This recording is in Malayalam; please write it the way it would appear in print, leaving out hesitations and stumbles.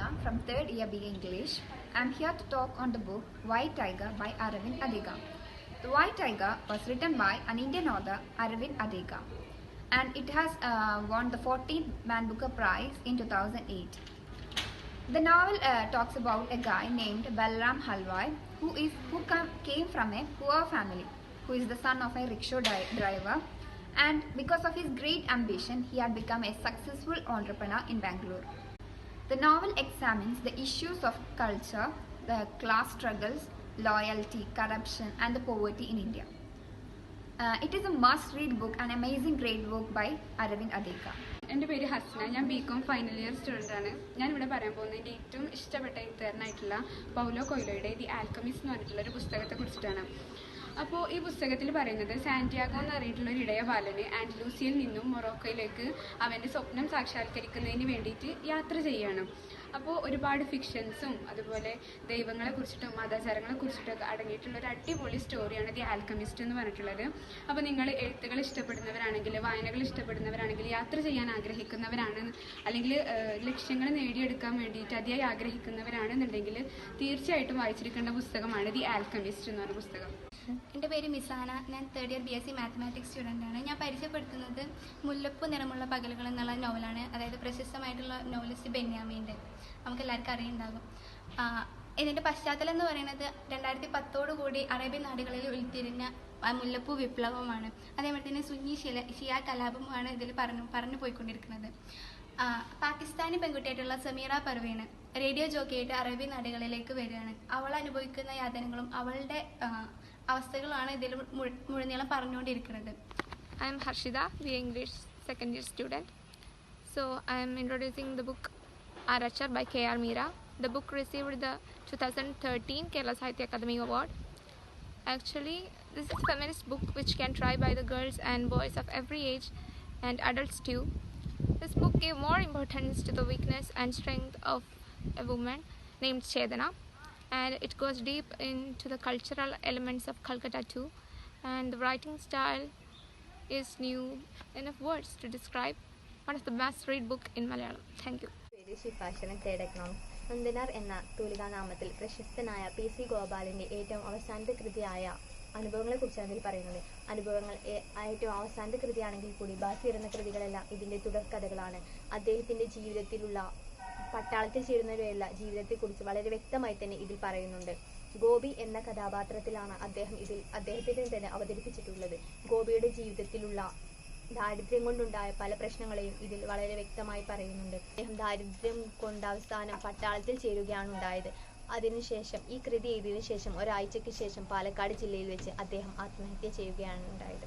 Harshita from 3rd year BA English. I am here to talk on the book White Tiger by Aravind Adiga. The White Tiger was written by an Indian author, Aravind Adiga, and it has won the 14th Man Booker Prize in 2008. The novel talks about a guy named Balram Halwai who came from a poor family, who is the son of a rickshaw driver, and because of his great ambition, he had become a successful entrepreneur in Bangalore. The novel examines the issues of culture, the class struggles, loyalty, corruption, and the poverty in India. It is a must-read book, an amazing great book by Aravind Adiga. എൻ്റെ പേര് ഹസ്ന. ഞാൻ BCom ഫൈനൽ ഇയർ സ്റ്റുഡൻ്റാണ്. ഞാനിവിടെ പറയാൻ പോകുന്നത് എൻ്റെ ഏറ്റവും ഇഷ്ടപ്പെട്ട എഴുത്തുകാരനായിട്ടുള്ള പൗലോ കൊയ്ലോയുടെ ദി ആൽക്കമിസ്റ്റ് എന്ന് പറഞ്ഞിട്ടുള്ള ഒരു പുസ്തകത്തെ കുറിച്ചിട്ടാണ്. അപ്പോൾ ഈ പുസ്തകത്തിൽ പറയുന്നത് സാന്റിയാഗോ എന്ന് പറഞ്ഞിട്ടുള്ള ഒരു ഇടയ ബാലന് ആൻഡലൂസിയയിൽ നിന്നും മൊറോക്കോയിലേക്ക് അവൻ്റെ സ്വപ്നം സാക്ഷാത്കരിക്കുന്നതിന് വേണ്ടിയിട്ട് യാത്ര ചെയ്യുകയാണ്. അപ്പോൾ ഒരുപാട് ഫിക്ഷൻസും അതുപോലെ ദൈവങ്ങളെ കുറിച്ചിട്ടും മതാചാരങ്ങളെ കുറിച്ചിട്ടൊക്കെ അടങ്ങിയിട്ടുള്ള ഒരു അടിപൊളി സ്റ്റോറിയാണ് ദി ആൽക്കമിസ്റ്റ് എന്ന് പറഞ്ഞിട്ടുള്ളത്. അപ്പോൾ നിങ്ങൾ എഴുത്തുകൾ ഇഷ്ടപ്പെടുന്നവരാണെങ്കിൽ, വായനകൾ ഇഷ്ടപ്പെടുന്നവരാണെങ്കിൽ, യാത്ര ചെയ്യാൻ ആഗ്രഹിക്കുന്നവരാണ്, അല്ലെങ്കിൽ ലക്ഷ്യങ്ങൾ നേടിയെടുക്കാൻ വേണ്ടിയിട്ട് അതിയായി ആഗ്രഹിക്കുന്നവരാണെന്നുണ്ടെങ്കിൽ തീർച്ചയായിട്ടും വായിച്ചിരിക്കേണ്ട പുസ്തകമാണ് ദി ആൽക്കമിസ്റ്റ് എന്ന് പറഞ്ഞ പുസ്തകം. എൻ്റെ പേര് മിസാന. ഞാൻ 3rd ഇയർ BSc മാത്തമാറ്റിക്സ് സ്റ്റുഡൻ്റാണ്. ഞാൻ പരിചയപ്പെടുത്തുന്നത് മുല്ലപ്പൂ നിറമുള്ള പകലുകൾ എന്നുള്ള നോവലാണ്. അതായത് പ്രശസ്തമായിട്ടുള്ള നോവലിസ്റ്റ് ബെന്യാമിൻ്റെ, നമുക്ക് എല്ലാവർക്കും അറിയുണ്ടാകും. ഇതിൻ്റെ പശ്ചാത്തലം എന്ന് പറയുന്നത് 2010 കൂടി അറേബ്യൻ നാടുകളിൽ ഉരുത്തിരിഞ്ഞ മുല്ലപ്പൂ വിപ്ലവമാണ്. അതേപോലെ തന്നെ സുന്നി ഷിയ കലാപമാണ് ഇതിൽ പറഞ്ഞു പോയിക്കൊണ്ടിരിക്കുന്നത്. പാകിസ്ഥാനി പെൺകുട്ടിയായിട്ടുള്ള സമീറ പർവീൺ റേഡിയോ ജോക്കിയായിട്ട് അറേബ്യൻ നാടുകളിലേക്ക് വരികയാണ്. അവൾ അനുഭവിക്കുന്ന യാതനകളും അവളുടെ അവസ്ഥകളാണ് ഇതിൽ മുഴുനീളം പറഞ്ഞുകൊണ്ടിരിക്കുന്നത്. I am Harshita, BA English second year student. So I am introducing the book Arachar by K.R. Meera. The book received the 2013 Kerala Sahitya Akademi Award. Actually, this is a feminist book which can try by the girls and boys of every age and adults too. This book gave more importance to the weakness and strength of a woman named Chedana, and it goes deep into the cultural elements of Calcutta too, and the writing style is new enough words to describe one of the best read book in Malayalam. Thank you. Nandanar എന്ന തൂലികാനാമത്തിൽ പ്രശസ്തനായ PC ഗോപാലിൻ്റെ ഏറ്റവും അവസാനത്തെ കൃതിയായ അനുഭവങ്ങളെക്കുറിച്ചാണ് ഇതിൽ പറയുന്നത്. അനുഭവങ്ങൾ ഏറ്റവും അവസാനത്തെ കൃതിയാണെങ്കിൽ കൂടി ബാക്കി വരുന്ന കൃതികളെല്ലാം ഇതിൻ്റെ തുടർക്കഥകളാണ്. അദ്ദേഹത്തിൻ്റെ ജീവിതത്തിലുള്ള പട്ടാളത്തിൽ ചേരുന്നവരെയുള്ള ജീവിതത്തെക്കുറിച്ച് വളരെ വ്യക്തമായി തന്നെ ഇതിൽ പറയുന്നുണ്ട്. ഗോപി എന്ന കഥാപാത്രത്തിലാണ് അദ്ദേഹത്തിന് തന്നെ അവതരിപ്പിച്ചിട്ടുള്ളത്. ഗോപിയുടെ ജീവിതത്തിലുള്ള ദാരിദ്ര്യം കൊണ്ടുണ്ടായ പല പ്രശ്നങ്ങളെയും ഇതിൽ വളരെ വ്യക്തമായി പറയുന്നുണ്ട്. അദ്ദേഹം ദാരിദ്ര്യം കൊണ്ട് അവസാനം പട്ടാളത്തിൽ ചേരുകയാണ് ഉണ്ടായത്. അതിനുശേഷം ഈ കൃതി എഴുതിയതിനു ശേഷം ഒരാഴ്ചയ്ക്ക് ശേഷം പാലക്കാട് ജില്ലയിൽ വെച്ച് അദ്ദേഹം ആത്മഹത്യ ചെയ്യുകയാണ് ഉണ്ടായത്.